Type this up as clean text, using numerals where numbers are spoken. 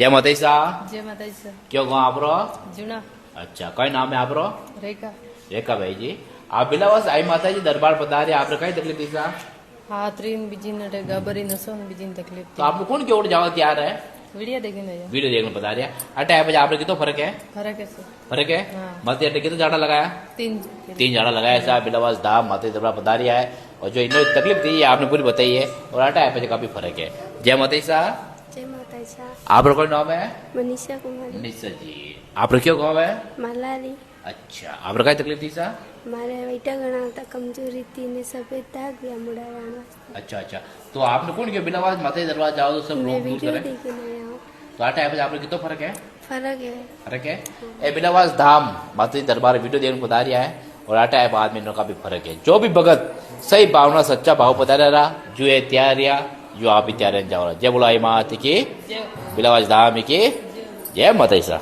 जय माता सा। जय माताजी सर। क्यों गाँव आपरो? जूना। अच्छा, कई नाम है आपरो? रेखा। रेखा भाई जी, आप बिलावास आई माता जी दरबार पधारे, आपने कई तकलीफ थी सा? हाथरीन बीजी ने गाबरी नसो ने बीजी तकलीफ तो थी। आपने कौन के ओर जाओ तैयार है? वीडियो देखने आया। वीडियो देखने बता रहा अटे है आपने कितो फर्क है? फर्क है सर। फर्क है? हाँ। माते अटे कितो झाड़ा लगाया? 3 झाड़ा लगाया साहब बिलावास धाम माते दरबार पधारिया है, और जो इन्होंने तकलीफ थी ये आपने पूरी बताई है, और आटा है काफी फर्क है। जय माता सा। जय माता सा। आप कोई नाम है? मनीषा कुमारी। मनीषा जी, आप क्यों गाँव है? मलारी। अच्छा, आप कई तकलीफ थी सा? मारे बेटा घना था, कमजोरी थी ने सफेद दाग गया मुड़ा राणा। अच्छा अच्छा, तो आपने कौन किया बिलावास माता दरबार जाओ तो सब मैं रोग दूर वीडियो करे? देखने आया हूँ। तो आटा है आपने कितो फर्क है? फर्क है। फर्क है? ए बिलावास धाम माता दरबार वीडियो देखने बता रहा है, और आटा है बाद में इनका भी फर्क है। जो भी भगत सही भावना सच्चा भाव बता रहा, जो है त्यारिया, जो आप भी त्यार जाओ। जय बोला माता की, बिलावास धाम की जय माता सा।